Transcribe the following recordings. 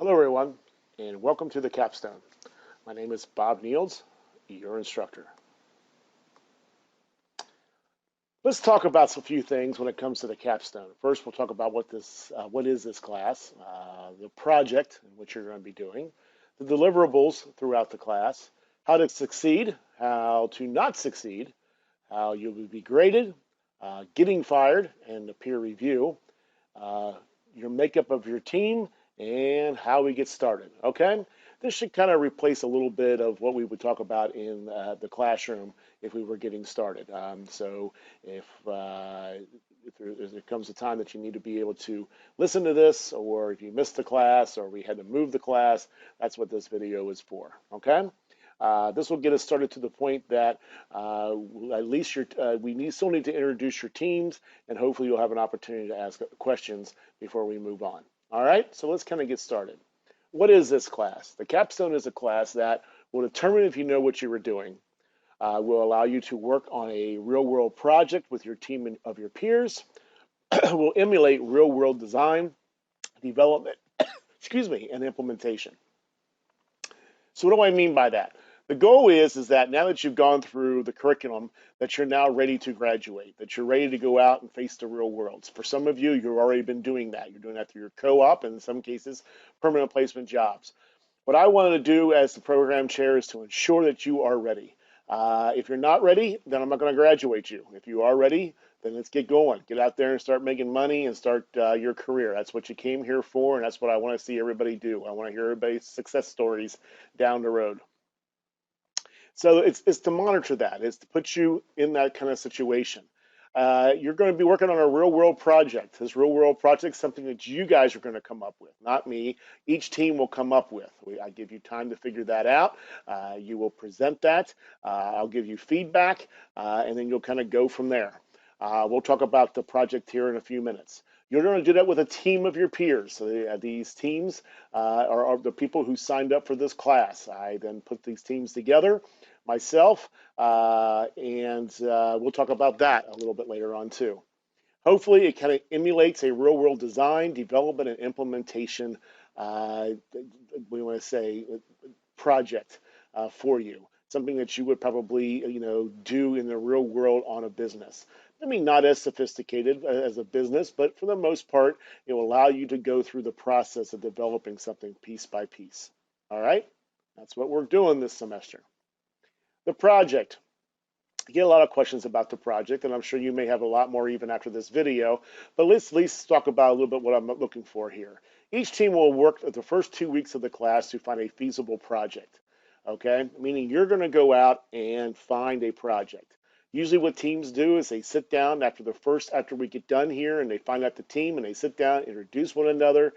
Hello everyone, and welcome to the capstone. My name is Bob Niels, your instructor. Let's talk about a few things when it comes to the capstone. First, we'll talk about what is this class, the project in which you're going to be doing, the deliverables throughout the class, how to succeed, how to not succeed, how you will be graded, getting fired, and the peer review, uh, your makeup of your team, and how we get started. Okay? This should kind of replace a little bit of what we would talk about in the classroom if we were getting started. So if there comes a time that you need to be able to listen to this, or if you missed the class, or we had to move the class, that's what this video is for. Okay? This will get us started to the point that at least still need to introduce your teams, and hopefully you'll have an opportunity to ask questions before we move on. All right, so let's kind of get started. What is this class? The capstone is a class that will determine if you know what you were doing, will allow you to work on a real-world project with your team of your peers, will emulate real-world design, development, excuse me, and implementation. So what do I mean by that? The goal is that now that you've gone through the curriculum, that you're now ready to graduate, that you're ready to go out and face the real world. For some of you, you've already been doing that. You're doing that through your co-op and in some cases, permanent placement jobs. What I wanted to do as the program chair is to ensure that you are ready. If you're not ready, then I'm not going to graduate you. If you are ready, then let's get going. Get out there and start making money and start your career. That's what you came here for, and that's what I want to see everybody do. I want to hear everybody's success stories down the road. So it's to monitor that. It's to put you in that kind of situation. You're going to be working on a real world project. This real world project is something that you guys are going to come up with, not me. Each team will come up with. I give you time to figure that out. You will present that. I'll give you feedback, and then you'll kind of go from there. We'll talk about the project here in a few minutes. You're going to do that with a team of your peers. So these teams are the people who signed up for this class. I then put these teams together myself, and we'll talk about that a little bit later on too. Hopefully, it kind of emulates a real-world design, development, and implementation. We want to say project for you, something that you would probably do in the real world on a business. I mean, not as sophisticated as a business, but for the most part, it will allow you to go through the process of developing something piece by piece. All right, that's what we're doing this semester. The project. I get a lot of questions about the project, and I'm sure you may have a lot more even after this video, but let's at least talk about a little bit what I'm looking for here. Each team will work the first 2 weeks of the class to find a feasible project, okay? Meaning you're going to go out and find a project. Usually what teams do is they sit down after we get done here, and they find out the team, and they sit down, introduce one another,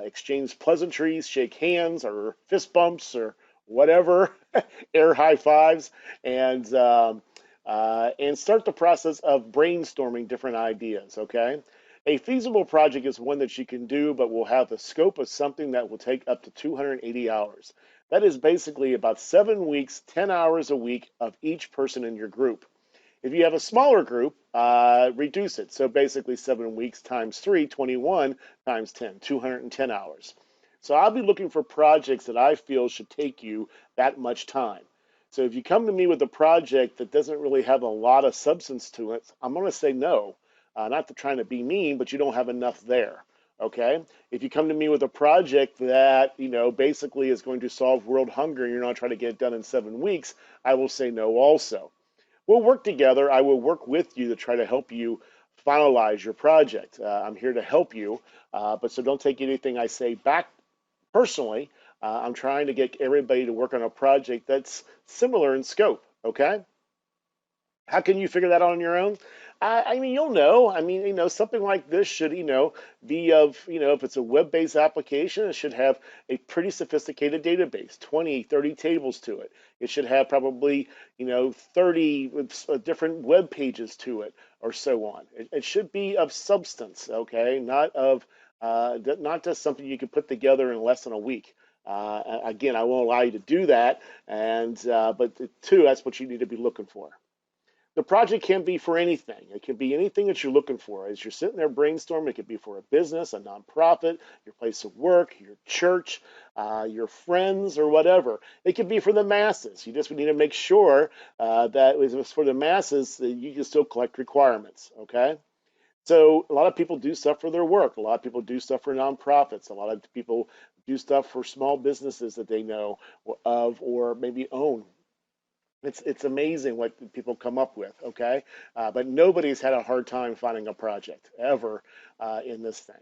exchange pleasantries, shake hands, or fist bumps, or whatever, air high fives, and start the process of brainstorming different ideas, okay? A feasible project is one that you can do, but will have the scope of something that will take up to 280 hours. That is basically about 7 weeks, 10 hours a week of each person in your group. If you have a smaller group, reduce it. So basically 7 weeks times 3, 21 times 10, 210 hours. So I'll be looking for projects that I feel should take you that much time. So if you come to me with a project that doesn't really have a lot of substance to it, I'm going to say no. Not to trying to be mean, but you don't have enough there. Okay. If you come to me with a project that basically is going to solve world hunger and you're not trying to get it done in 7 weeks, I will say no also. We'll work together. I will work with you to try to help you finalize your project. I'm here to help you, but so don't take anything I say back personally. I'm trying to get everybody to work on a project that's similar in scope, okay? How can you figure that out on your own? I mean, you'll know. I mean, something like this should, be of, if it's a web-based application, it should have a pretty sophisticated database, 20, 30 tables to it. It should have probably, 30 different web pages to it or so on. It should be of substance, okay? Not just something you can put together in less than a week. Again, I won't allow you to do that, but two, that's what you need to be looking for. The project can be for anything. It can be anything that you're looking for. As you're sitting there brainstorming, it could be for a business, a nonprofit, your place of work, your church, your friends, or whatever. It could be for the masses. You just need to make sure that if it's for the masses, that you can still collect requirements. Okay. So a lot of people do stuff for their work. A lot of people do stuff for nonprofits. A lot of people do stuff for small businesses that they know of or maybe own. It's amazing what people come up with, okay? But nobody's had a hard time finding a project ever in this thing.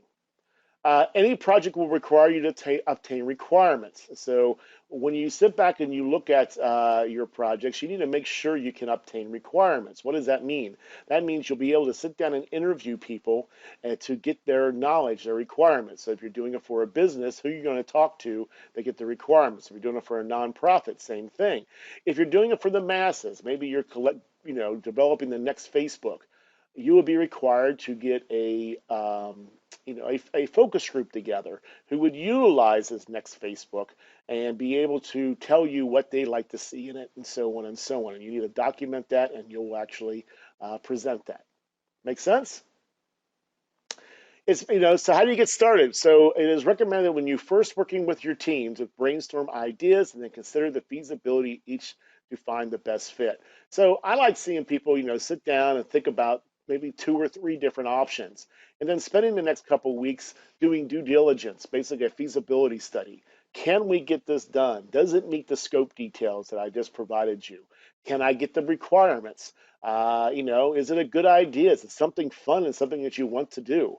Any project will require you to obtain requirements. So when you sit back and you look at your projects, you need to make sure you can obtain requirements. What does that mean? That means you'll be able to sit down and interview people to get their knowledge, their requirements. So if you're doing it for a business, who are you going to talk to to get the requirements? If you're doing it for a nonprofit, same thing. If you're doing it for the masses, maybe you're developing the next Facebook, you will be required to get a focus group together who would utilize this next Facebook and be able to tell you what they like to see in it and so on and so on. And you need to document that and you'll actually present that. Make sense? So how do you get started? So it is recommended when you first working with your team to brainstorm ideas and then consider the feasibility each to find the best fit. So I like seeing people, sit down and think about maybe 2 or 3 different options, and then spending the next couple of weeks doing due diligence, basically a feasibility study. Can we get this done? Does it meet the scope details that I just provided you? Can I get the requirements? Is it a good idea? Is it something fun and something that you want to do?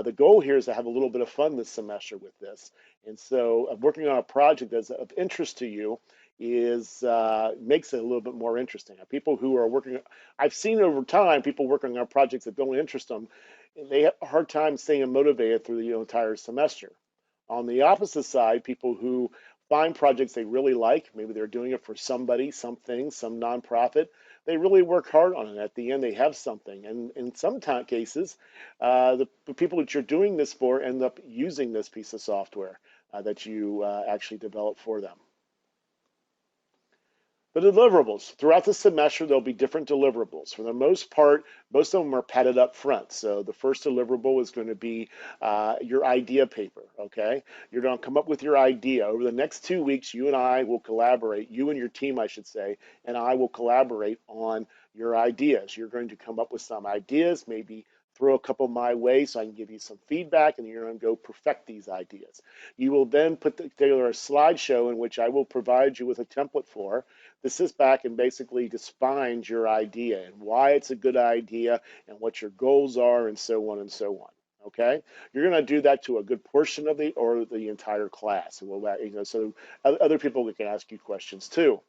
The goal here is to have a little bit of fun this semester with this. And so working on a project that's of interest to you is makes it a little bit more interesting. People who are working, I've seen over time, people working on projects that don't interest them, they have a hard time staying motivated through the entire semester. On the opposite side, people who find projects they really like, maybe they're doing it for somebody, something, some nonprofit, they really work hard on it. At the end, they have something. And in some cases, the people that you're doing this for end up using this piece of software that you actually developed for them. The deliverables. Throughout the semester, there'll be different deliverables. For the most part, most of them are padded up front. So the first deliverable is going to be your idea paper, okay? You're going to come up with your idea. Over the next 2 weeks, you and I will collaborate, you and your team, I should say, and I will collaborate on your ideas. You're going to come up with some ideas, maybe throw a couple my way so I can give you some feedback, and you're going to go perfect these ideas. You will then put together a slideshow in which I will provide you with a template for. This sits back and basically defines your idea and why it's a good idea and what your goals are and so on and so on. Okay, you're going to do that to a good portion of the entire class, and so other people can ask you questions too.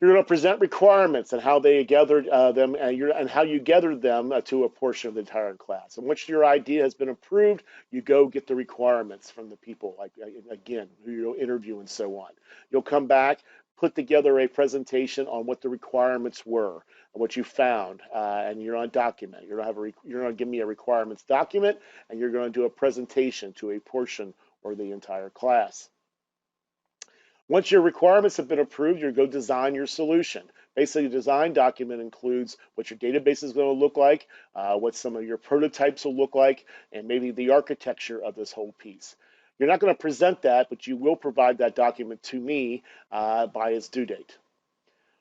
You're going to present requirements and how they gathered them and how you gathered them to a portion of the entire class. And once your idea has been approved, you go get the requirements from the people, like again, who you'll interview and so on. You'll come back, put together a presentation on what the requirements were, what you found, and you're going to document. You're going to give me a requirements document, and you're going to do a presentation to a portion or the entire class. Once your requirements have been approved, you go design your solution. Basically, the design document includes what your database is going to look like, what some of your prototypes will look like, and maybe the architecture of this whole piece. You're not going to present that, but you will provide that document to me by its due date.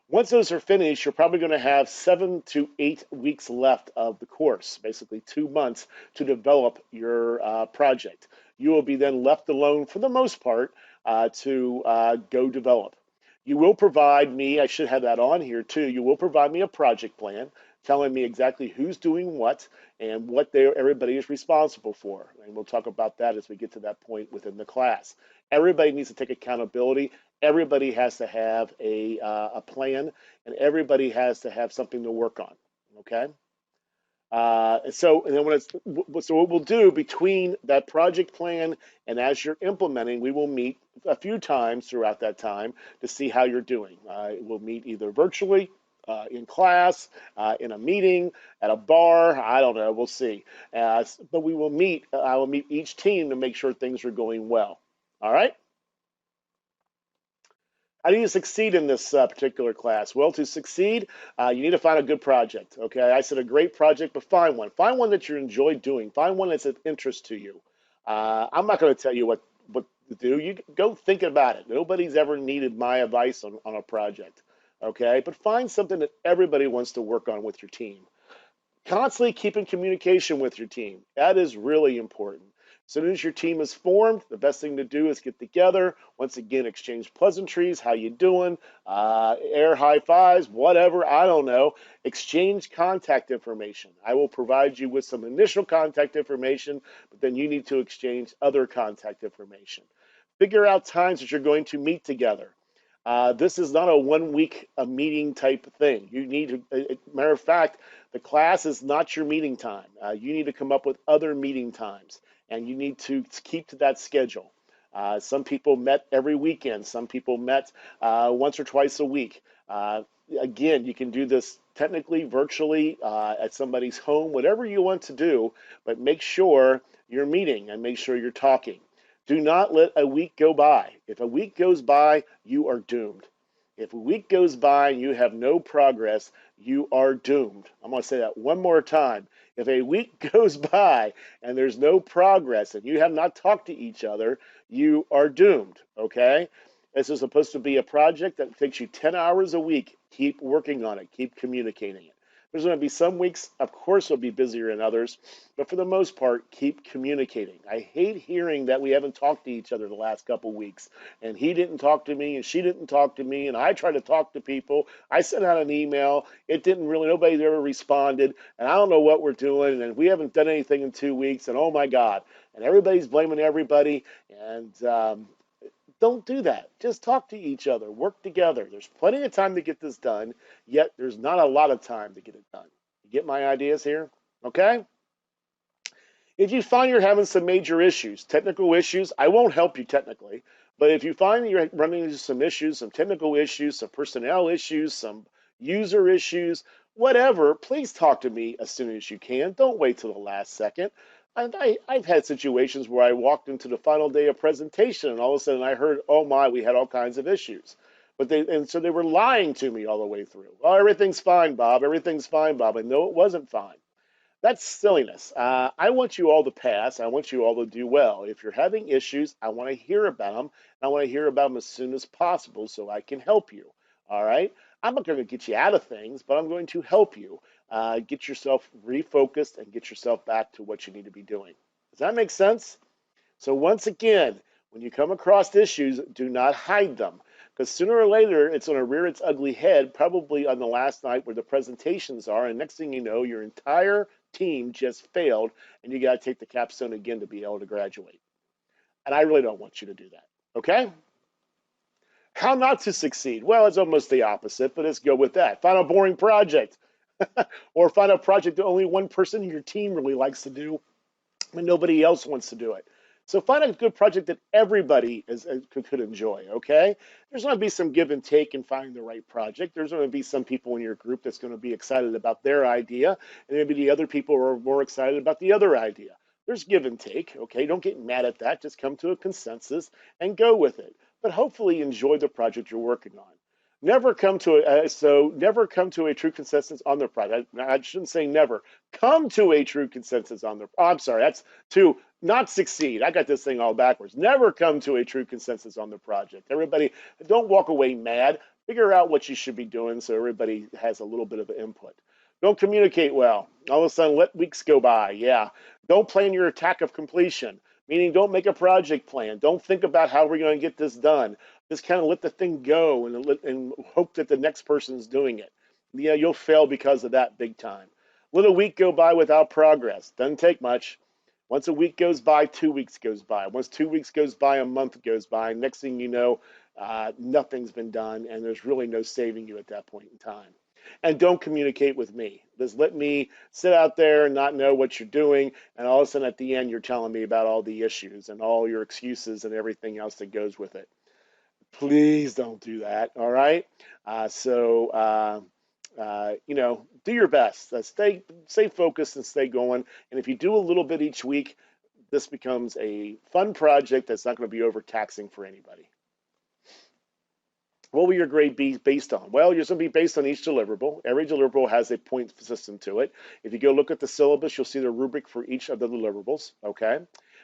Once those are finished, you're probably going to have 7 to 8 weeks left of the course, basically 2 months to develop your project. You will be then left alone for the most part to go develop. You will provide me, I should have that on here too, you will provide me a project plan telling me exactly who's doing what and what everybody is responsible for. And we'll talk about that as we get to that point within the class. Everybody needs to take accountability. Everybody has to have a plan, and everybody has to have something to work on, okay? And then what we'll do between that project plan and as you're implementing, we will meet a few times throughout that time to see how you're doing. We'll meet either virtually, in class, in a meeting, at a bar, I don't know, we'll see. But we will meet, I will meet each team to make sure things are going well. All right? How do you succeed in this particular class? Well, to succeed, you need to find a good project. Okay, I said a great project, but find one. Find one that you enjoy doing. Find one that's of interest to you. I'm not going to tell you what to do. You go think about it. Nobody's ever needed my advice on a project. Okay, but find something that everybody wants to work on with your team. Constantly keep in communication with your team. That is really important. As soon as your team is formed, the best thing to do is get together. Once again, exchange pleasantries. How you doing? Air high fives, whatever. I don't know. Exchange contact information. I will provide you with some initial contact information, but then you need to exchange other contact information. Figure out times that you're going to meet together. This is not a 1 week a meeting type thing. You need to, matter of fact, the class is not your meeting time. You need to come up with other meeting times, and you need to keep to that schedule. Some people met every weekend. Some people met once or twice a week. Again, you can do this technically, virtually, at somebody's home, whatever you want to do, but make sure you're meeting and make sure you're talking. Do not let a week go by. If a week goes by, you are doomed. If a week goes by and you have no progress, you are doomed. I'm going to say that one more time. If a week goes by and there's no progress and you have not talked to each other, you are doomed, okay? This is supposed to be a project that takes you 10 hours a week. Keep working on it. Keep communicating it. There's going to be some weeks, of course, will be busier than others, but for the most part, keep communicating. I hate hearing that we haven't talked to each other the last couple weeks, and he didn't talk to me, and she didn't talk to me, and I tried to talk to people. I sent out an email. It didn't really, nobody ever responded, and I don't know what we're doing, and we haven't done anything in 2 weeks, and oh my God. And everybody's blaming everybody, and don't do that. Just talk to each other, work together. There's plenty of time to get this done, yet there's not a lot of time to get it done. You get my ideas here? Okay? If you find you're having some major issues, technical issues, I won't help you technically, but if you find that you're running into some issues, some technical issues, some personnel issues, some user issues, whatever, please talk to me as soon as you can. Don't wait till the last second. And I've had situations where I walked into the final day of presentation and all of a sudden I heard, oh my, we had all kinds of issues. And so they were lying to me all the way through. Oh, everything's fine, Bob. Everything's fine, Bob. And no, it wasn't fine. That's silliness. I want you all to pass. I want you all to do well. If you're having issues, I want to hear about them. I want to hear about them as soon as possible so I can help you. All right? I'm not going to get you out of things, but I'm going to help you get yourself refocused and get yourself back to what you need to be doing. Does that make sense? So once again, when you come across issues, do not hide them. Because sooner or later, it's going to rear its ugly head, probably on the last night where the presentations are. And next thing you know, your entire team just failed, and you got to take the capstone again to be able to graduate. And I really don't want you to do that. Okay? How not to succeed? Well, it's almost the opposite, but let's go with that. Find a boring project, or find a project that only one person in your team really likes to do when nobody else wants to do it. So find a good project that everybody could enjoy, okay? There's going to be some give and take in finding the right project. There's going to be some people in your group that's going to be excited about their idea, and maybe the other people are more excited about the other idea. There's give and take, okay? Don't get mad at that. Just come to a consensus and go with it. But hopefully enjoy the project you're working on. Never come to a true consensus on the project. I shouldn't say never. Come to a true consensus on the. Oh, I'm sorry. That's to not succeed. I got this thing all backwards. Never come to a true consensus on the project. Everybody, don't walk away mad. Figure out what you should be doing so everybody has a little bit of input. Don't communicate well. All of a sudden, let weeks go by. Yeah. Don't plan your attack of completion. Meaning, don't make a project plan. Don't think about how we're going to get this done. Just kind of let the thing go and hope that the next person's doing it. Yeah, you'll fail because of that big time. Let a week go by without progress. Doesn't take much. Once a week goes by, 2 weeks goes by. Once 2 weeks goes by, a month goes by. Next thing you know, nothing's been done, and there's really no saving you at that point in time. And don't communicate with me. Just let me sit out there and not know what you're doing, and all of a sudden at the end you're telling me about all the issues and all your excuses and everything else that goes with it. Please don't do that, all right? Do your best. Stay focused and stay going. And if you do a little bit each week, this becomes a fun project that's not going to be overtaxing for anybody. What will your grade be based on? Well, you're going to be based on each deliverable. Every deliverable has a point system to it. If you go look at the syllabus, you'll see the rubric for each of the deliverables, okay?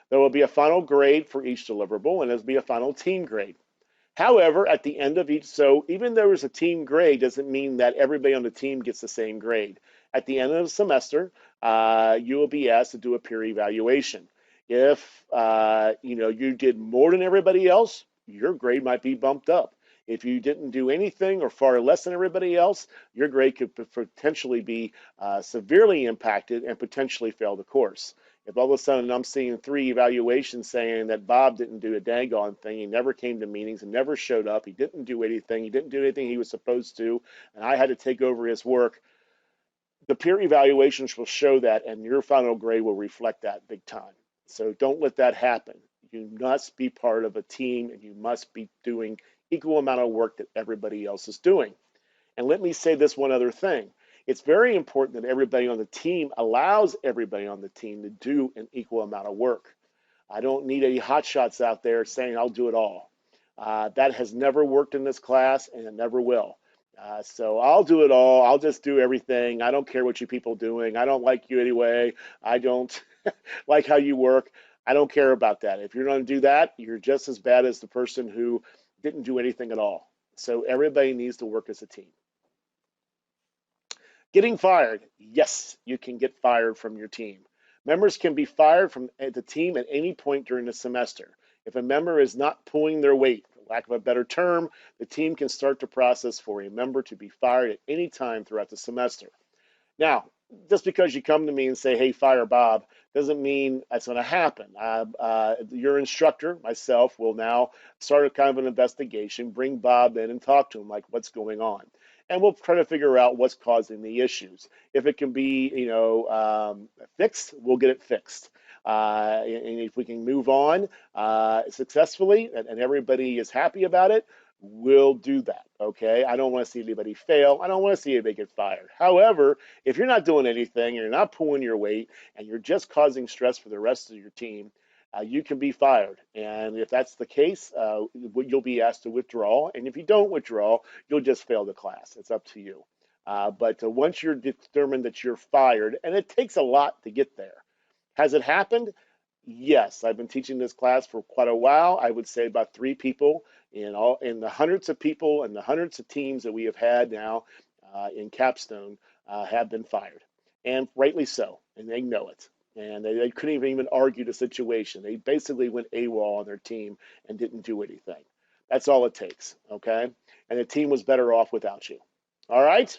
There will be a final grade for each deliverable, and there'll be a final team grade. However, at the end of each, so even though there's a team grade, doesn't mean that everybody on the team gets the same grade. At the end of the semester, you will be asked to do a peer evaluation. If you did more than everybody else, your grade might be bumped up. If you didn't do anything or far less than everybody else, your grade could potentially be severely impacted and potentially fail the course. If all of a sudden I'm seeing 3 evaluations saying that Bob didn't do a daggone thing, he never came to meetings and never showed up, he didn't do anything, he didn't do anything he was supposed to, and I had to take over his work, the peer evaluations will show that, and your final grade will reflect that big time. So don't let that happen. You must be part of a team, and you must be doing equal amount of work that everybody else is doing. And let me say this one other thing. It's very important that everybody on the team allows everybody on the team to do an equal amount of work. I don't need any hotshots out there saying I'll do it all. That has never worked in this class, and it never will. So I'll do it all. I'll just do everything. I don't care what you people are doing. I don't like you anyway. I don't like how you work. I don't care about that. If you're going to do that, you're just as bad as the person who didn't do anything at all. So everybody needs to work as a team. Getting fired. Yes, you can get fired from your team. Members can be fired from the team at any point during the semester. If a member is not pulling their weight, for lack of a better term, the team can start the process for a member to be fired at any time throughout the semester. Now, just because you come to me and say, hey, fire Bob, doesn't mean that's going to happen. Your instructor, myself, will now start a kind of an investigation, bring Bob in and talk to him, like what's going on. And we'll try to figure out what's causing the issues. If it can be, fixed, we'll get it fixed. And if we can move on successfully and everybody is happy about it, we'll do that. Okay. I don't want to see anybody fail. I don't want to see anybody get fired. However, if you're not doing anything, you're not pulling your weight, and you're just causing stress for the rest of your team, you can be fired. And if that's the case, you'll be asked to withdraw. And if you don't withdraw, you'll just fail the class. It's up to you. But once you're determined that you're fired, and it takes a lot to get there. Has it happened? Yes, I've been teaching this class for quite a while. I would say about 3 people in the hundreds of people and the hundreds of teams that we have had now in Capstone have been fired, and rightly so, and they know it. And they couldn't even argue the situation. They basically went AWOL on their team and didn't do anything. That's all it takes, okay? And the team was better off without you. All right?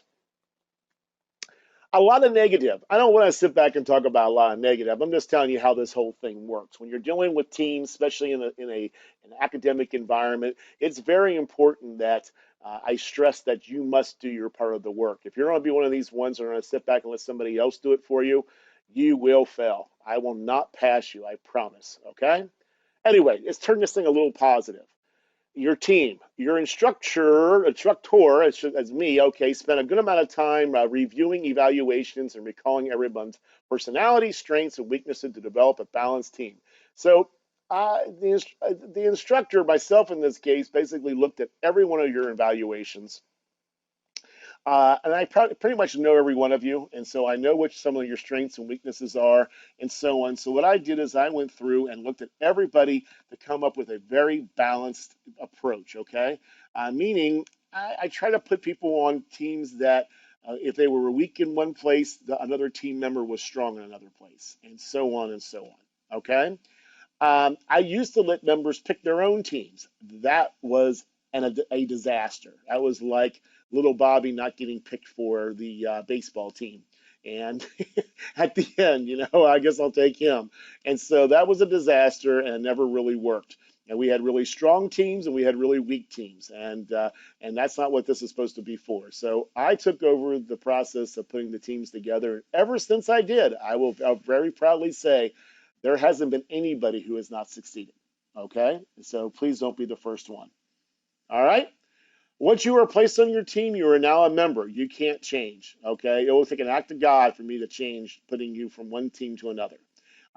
A lot of negative. I don't want to sit back and talk about a lot of negative. I'm just telling you how this whole thing works. When you're dealing with teams, especially in an academic environment, it's very important that I stress that you must do your part of the work. If you're going to be one of these ones that are going to sit back and let somebody else do it for you, you will fail. I will not pass you, I promise. Okay? Anyway, let's turn this thing a little positive. Your team, your instructor, as me, okay, spent a good amount of time reviewing evaluations and recalling everyone's personality, strengths, and weaknesses to develop a balanced team. So the instructor, myself in this case, basically looked at every one of your evaluations, and I pretty much know every one of you, and so I know which some of your strengths and weaknesses are, and so on. So what I did is I went through and looked at everybody to come up with a very balanced approach, okay? Meaning I try to put people on teams that if they were weak in one place, another team member was strong in another place, and so on and so on, okay? I used to let members pick their own teams. That was a disaster. That was like little Bobby not getting picked for the baseball team. And at the end, I guess I'll take him. And so that was a disaster, and it never really worked. And we had really strong teams and we had really weak teams, and that's not what this is supposed to be for. So I took over the process of putting the teams together. Ever since I did, I'll very proudly say there hasn't been anybody who has not succeeded. Okay, so please don't be the first one. All right. Once you are placed on your team, you are now a member. You can't change. Okay, it will take an act of God for me to change putting you from one team to another.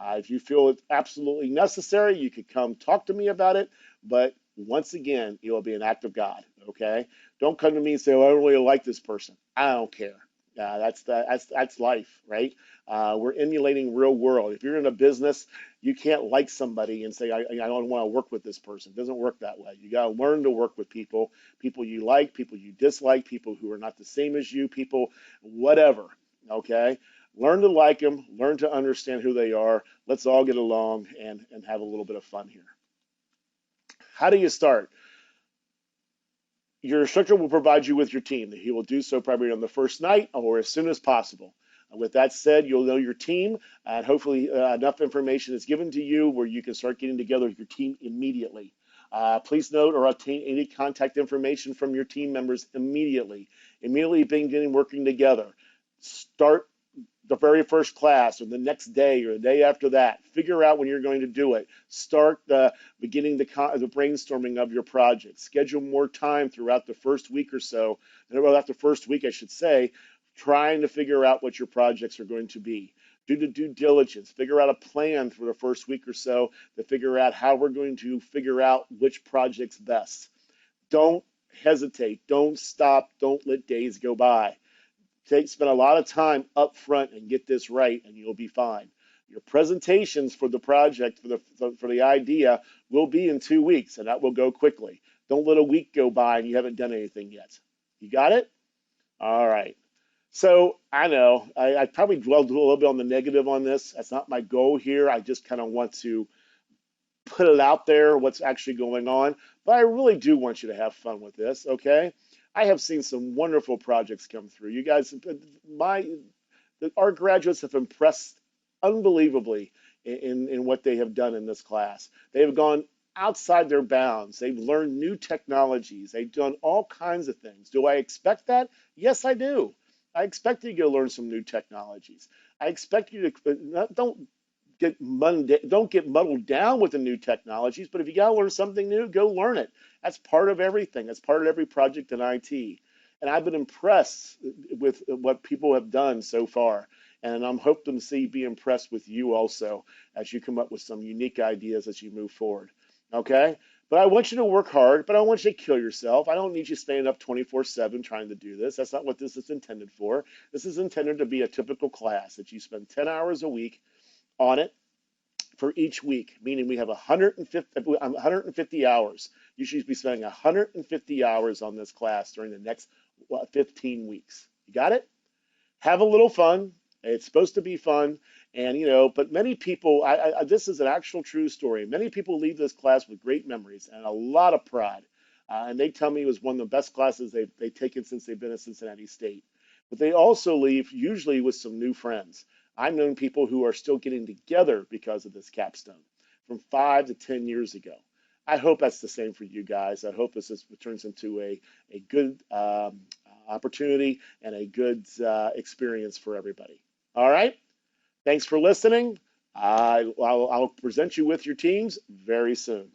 If you feel it's absolutely necessary, you could come talk to me about it. But once again, it will be an act of God. Okay? Don't come to me and say, "Oh, I don't really like this person." I don't care. That's life, right? We're emulating real world. If you're in a business, you can't like somebody and say, I don't want to work with this person. It doesn't work that way. You got to learn to work with people, people you like, people you dislike, people who are not the same as you, people, whatever. Okay? Learn to like them, learn to understand who they are. Let's all get along and have a little bit of fun here. How do you start? Your instructor will provide you with your team. He will do so probably on the first night or as soon as possible. With that said, you'll know your team, and hopefully enough information is given to you where you can start getting together your team immediately. Please note or obtain any contact information from your team members immediately. Immediately beginning working together. Start the very first class or the next day or the day after that. Figure out when you're going to do it. Start beginning the brainstorming of your project. Schedule more time throughout the first week or so, throughout the first week, I should say, trying to figure out what your projects are going to be. Do the due diligence. Figure out a plan for the first week or so to figure out how we're going to figure out which project's best. Don't hesitate. Don't stop. Don't let days go by. Spend a lot of time up front and get this right, and you'll be fine. Your presentations for the project, for the idea, will be in 2 weeks, and that will go quickly. Don't let a week go by and you haven't done anything yet. You got it? All right. So I know I probably dwelled a little bit on the negative on this. That's not my goal here. I just kind of want to put it out there, what's actually going on. But I really do want you to have fun with this, okay? I have seen some wonderful projects come through. You guys, our graduates have impressed unbelievably in what they have done in this class. They have gone outside their bounds. They've learned new technologies. They've done all kinds of things. Do I expect that? Yes, I do. I expect you to go learn some new technologies. I expect you to don't get muddled down with the new technologies, but if you got to learn something new, go learn it. That's part of everything. That's part of every project in IT. And I've been impressed with what people have done so far. And I'm hoping to be impressed with you also as you come up with some unique ideas as you move forward. Okay? But I want you to work hard, but I don't want you to kill yourself. I don't need you staying up 24/7 trying to do this. That's not what this is intended for. This is intended to be a typical class that you spend 10 hours a week on it for each week, meaning we have 150 hours. You should be spending 150 hours on this class during the next 15 weeks. You got it? Have a little fun. It's supposed to be fun. And, but many people, this is an actual true story. Many people leave this class with great memories and a lot of pride. And they tell me it was one of the best classes they've taken since they've been at Cincinnati State. But they also leave usually with some new friends. I've known people who are still getting together because of this capstone from 5 to 10 years ago. I hope that's the same for you guys. I hope this turns into a good opportunity and a good experience for everybody. All right? Thanks for listening. I'll present you with your teams very soon.